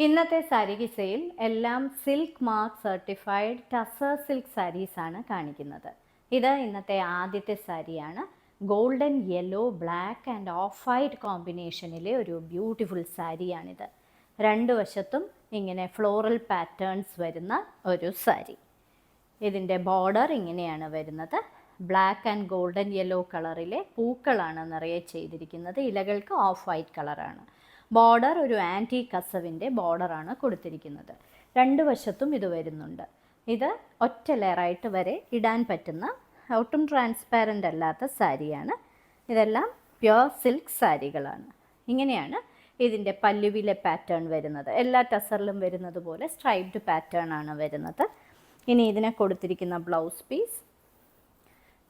ഇന്നത്തെ സാരി കിസയിൽ എല്ലാം silk mark certified tussar silk സാരീസാണ് കാണിക്കുന്നത്. ഇത് ഇന്നത്തെ ആദ്യത്തെ സാരിയാണ്. Golden yellow black and off white കോമ്പിനേഷനിലെ ഒരു ബ്യൂട്ടിഫുൾ സാരിയാണിത്. രണ്ട് വശത്തും ഇങ്ങനെ ഫ്ലോറൽ പാറ്റേൺസ് വരുന്ന ഒരു സാരി. ഇതിൻ്റെ ബോർഡർ ഇങ്ങനെയാണ് വരുന്നത്. ബ്ലാക്ക് ആൻഡ് ഗോൾഡൻ യെല്ലോ കളറിലെ പൂക്കളാണ് നിറയെ ചെയ്തിരിക്കുന്നത്. ഇലകൾക്ക് ഓഫ് വൈറ്റ് കളറാണ്. ബോർഡർ ഒരു ആൻറ്റി കസവിൻ്റെ ബോർഡറാണ് കൊടുത്തിരിക്കുന്നത്. രണ്ട് വശത്തും ഇത് വരുന്നുണ്ട്. ഇത് ഒറ്റ ലെയറായിട്ട് വരെ ഇടാൻ പറ്റുന്ന ഒട്ടും ട്രാൻസ്പാരൻ്റ് അല്ലാത്ത സാരിയാണ്. ഇതെല്ലാം പ്യുർ സിൽക്ക് സാരികളാണ്. ഇങ്ങനെയാണ് ഇതിൻ്റെ പല്ലുവിലെ പാറ്റേൺ വരുന്നത്. എല്ലാ ടസറിലും വരുന്നത് പോലെ സ്ട്രൈപ്ഡ് പാറ്റേൺ ആണ് വരുന്നത്. ഇനി ഇതിനെ കൊടുത്തിരിക്കുന്ന ബ്ലൗസ് പീസ്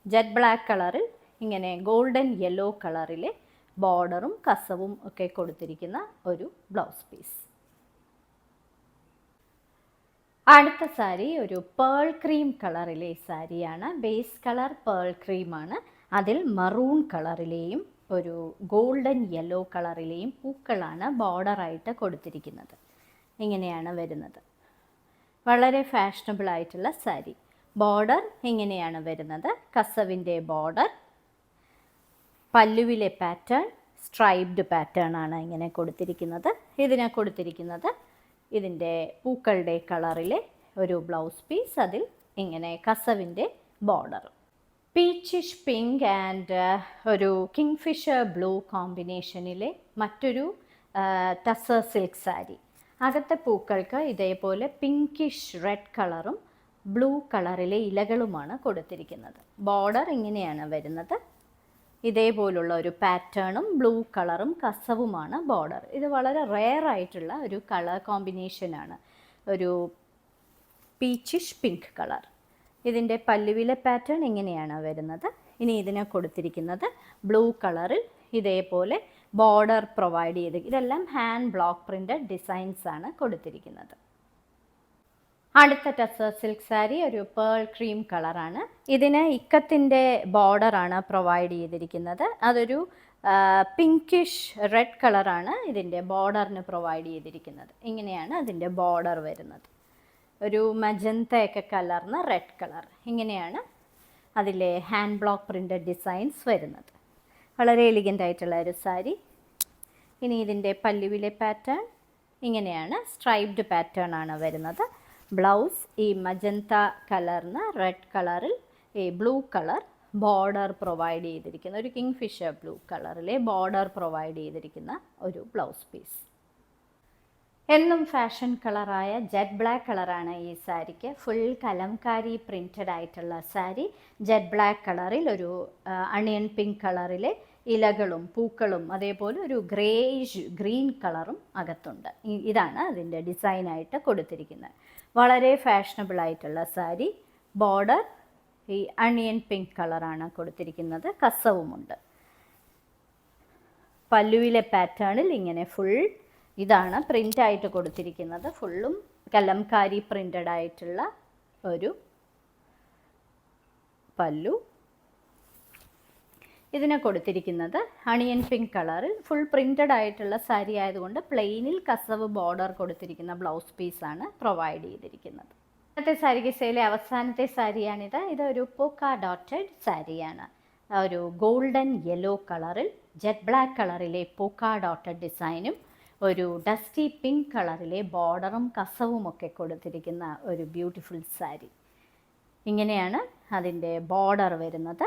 ജെറ്റ് ബ്ലാക്ക് കളറിൽ ഇങ്ങനെ ഗോൾഡൻ യെല്ലോ കളറിലെ ബോർഡറും കസവും ഒക്കെ കൊടുത്തിരിക്കുന്ന ഒരു ബ്ലൗസ് പീസ്. അടുത്ത സാരി ഒരു പേൾ ക്രീം കളറിലെ സാരിയാണ്. ബേസ് കളർ പേൾ ക്രീമാണ്. അതിൽ മറൂൺ കളറിലെയും ഒരു ഗോൾഡൻ യെല്ലോ കളറിലെയും പൂക്കളാണ് ബോർഡറായിട്ട് കൊടുത്തിരിക്കുന്നത്. ഇങ്ങനെയാണ് വരുന്നത്. വളരെ ഫാഷനബിൾ ആയിട്ടുള്ള സാരി. ബോർഡർ ഇങ്ങനെയാണ് വരുന്നത്. കസവിൻ്റെ ബോർഡർ, പല്ലുവിലെ പാറ്റേൺ സ്ട്രൈപ്ഡ് പാറ്റേൺ ആണ് ഇങ്ങനെ കൊടുത്തിരിക്കുന്നത്. ഇതിനെ കൊടുത്തിരിക്കുന്നത് ഇതിൻ്റെ പൂക്കളുടെ കളറിലെ ഒരു ബ്ലൗസ് പീസ്, അതിൽ ഇങ്ങനെ കസവിൻ്റെ ബോർഡർ. പീച്ചിഷ് പിങ്ക് ആൻഡ് ഒരു കിങ്ഫിഷർ ബ്ലൂ കോമ്പിനേഷനിലെ മറ്റൊരു ടസർ സിൽക്ക് സാരി. അകത്തെ പൂക്കൾക്ക് ഇതേപോലെ പിങ്കിഷ് റെഡ് കളറും ബ്ലൂ കളറിലെ ഇലകളുമാണ് കൊടുത്തിരിക്കുന്നത്. ബോർഡർ ഇങ്ങനെയാണ് വരുന്നത്. ഇതേപോലുള്ള ഒരു പാറ്റേണും ബ്ലൂ കളറും കസവുമാണ് ബോർഡർ. ഇത് വളരെ റെയർ ആയിട്ടുള്ള ഒരു കളർ കോമ്പിനേഷനാണ്, ഒരു പീച്ചിഷ് പിങ്ക് കളർ. ഇതിൻ്റെ പല്ലുവിലെ പാറ്റേൺ ഇങ്ങനെയാണ് വരുന്നത്. ഇനി ഇതിനെ കൊടുത്തിരിക്കുന്നത് ബ്ലൂ കളറിൽ ഇതേപോലെ ബോർഡർ പ്രൊവൈഡ് ചെയ്ത്, ഇതെല്ലാം ഹാൻഡ് ബ്ലോക്ക് പ്രിൻ്റഡ് ഡിസൈൻസ് ആണ് കൊടുത്തിരിക്കുന്നത്. അടുത്ത ടസർ സിൽക്ക് സാരി ഒരു പേൾ ക്രീം കളറാണ്. ഇതിന് ഇക്കത്തിൻ്റെ ബോർഡറാണ് പ്രൊവൈഡ് ചെയ്തിരിക്കുന്നത്. അതൊരു പിങ്കിഷ് റെഡ് കളറാണ് ഇതിൻ്റെ ബോർഡറിന് പ്രൊവൈഡ് ചെയ്തിരിക്കുന്നത്. ഇങ്ങനെയാണ് അതിൻ്റെ ബോർഡർ വരുന്നത്. ഒരു മജന്തയൊക്കെ കലർന്ന റെഡ് കളർ. ഇങ്ങനെയാണ് അതിലെ ഹാൻഡ് ബ്ലോക്ക് പ്രിൻ്റഡ് ഡിസൈൻസ് വരുന്നത്. വളരെ എലിഗൻ്റ് ആയിട്ടുള്ള ഒരു സാരി. ഇനി ഇതിൻ്റെ പല്ലുവിലെ പാറ്റേൺ ഇങ്ങനെയാണ്, സ്ട്രൈപ്ഡ് പാറ്റേൺ ആണ് വരുന്നത്. ബ്ലൗസ് ഈ മജന്ത കലർന്ന റെഡ് കളറിൽ ഈ ബ്ലൂ കളർ ബോർഡർ പ്രൊവൈഡ് ചെയ്തിരിക്കുന്ന, ഒരു കിങ്ഫിഷർ ബ്ലൂ കളറിലെ ബോർഡർ പ്രൊവൈഡ് ചെയ്തിരിക്കുന്ന ഒരു ബ്ലൗസ് പീസ്. എന്നും ഫാഷൻ കളറായ ജെറ്റ് ബ്ലാക്ക് കളറാണ് ഈ സാരിക്ക്. ഫുൾ കലംകാരി പ്രിൻറ്റഡ് ആയിട്ടുള്ള സാരി. ജെറ്റ് ബ്ലാക്ക് കളറിൽ ഒരു അണിയൻ പിങ്ക് കളറിലെ ഇലകളും പൂക്കളും അതേപോലെ ഒരു ഗ്രേയിഷ് ഗ്രീൻ കളറും അകത്തുണ്ട്. ഇതാണ് അതിൻ്റെ ഡിസൈനായിട്ട് കൊടുത്തിരിക്കുന്നത്. വളരെ ഫാഷനബിൾ ആയിട്ടുള്ള സാരി. ബോർഡർ ഈ അണിയൻ പിങ്ക് കളറാണ് കൊടുത്തിരിക്കുന്നത്. കസവുമുണ്ട്. പല്ലുവിലെ പാറ്റേണിൽ ഇങ്ങനെ ഫുൾ ഇതാണ് പ്രിൻ്റായിട്ട് കൊടുത്തിരിക്കുന്നത്. ഫുള്ളും കലംകാരി പ്രിൻ്റഡ് ആയിട്ടുള്ള ഒരു പല്ലു. ഇതിനെ കൊടുത്തിരിക്കുന്നത് അണിയൻ പിങ്ക് കളറിൽ ഫുൾ പ്രിൻ്റഡ് ആയിട്ടുള്ള സാരി ആയതുകൊണ്ട് പ്ലെയിനിൽ കസവ് ബോർഡർ കൊടുത്തിരിക്കുന്ന ബ്ലൗസ് പീസാണ് പ്രൊവൈഡ് ചെയ്തിരിക്കുന്നത്. ഇന്നത്തെ സാരി കിസയിലെ അവസാനത്തെ സാരിയാണിത്. ഇതൊരു പോക്ക ഡോട്ടഡ് സാരിയാണ്. ഒരു ഗോൾഡൻ യെല്ലോ കളറിൽ ജെറ്റ് ബ്ലാക്ക് കളറിലെ പോക്ക ഡോട്ടഡ് ഡിസൈനും ഒരു ഡസ്റ്റി പിങ്ക് കളറിലെ ബോർഡറും കസവും ഒക്കെ കൊടുത്തിരിക്കുന്ന ഒരു ബ്യൂട്ടിഫുൾ സാരി. ഇങ്ങനെയാണ് അതിൻ്റെ ബോർഡർ വരുന്നത്.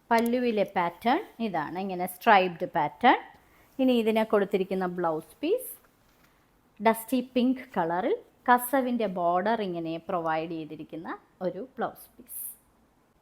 പല്ലുവിലെ പാറ്റേൺ ഇതാണ്, ഇങ്ങനെ സ്ട്രൈപ്ഡ് പാറ്റേൺ. ഇനി ഇതിനെ കൊടുത്തിരിക്കുന്ന ബ്ലൗസ് പീസ് ഡസ്റ്റി പിങ്ക് കളറിൽ കസവിൻ്റെ ബോർഡർ ഇങ്ങനെ പ്രൊവൈഡ് ചെയ്തിരിക്കുന്ന ഒരു ബ്ലൗസ് പീസ്.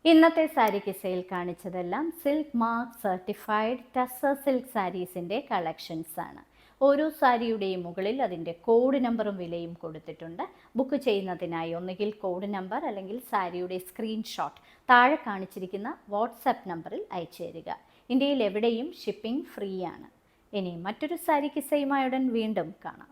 ഇന്നത്തെ സാരി കിസയിൽ കാണിച്ചതെല്ലാം silk mark certified tussar silk സാരീസിൻ്റെ കളക്ഷൻസ് ആണ്. ഓരോ സാരിയുടെയും മുകളിൽ അതിൻ്റെ കോഡ് നമ്പറും വിലയും കൊടുത്തിട്ടുണ്ട്. ബുക്ക് ചെയ്യുന്നതിനായി ഒന്നുകിൽ കോഡ് നമ്പർ അല്ലെങ്കിൽ സാരിയുടെ സ്ക്രീൻഷോട്ട് താഴെ കാണിച്ചിരിക്കുന്ന വാട്സാപ്പ് നമ്പറിൽ അയച്ചു തരിക. ഇന്ത്യയിൽ എവിടെയും ഷിപ്പിംഗ് ഫ്രീ ആണ്. ഇനി മറ്റൊരു സാരി കിസയുമായുടൻ വീണ്ടും കാണാം.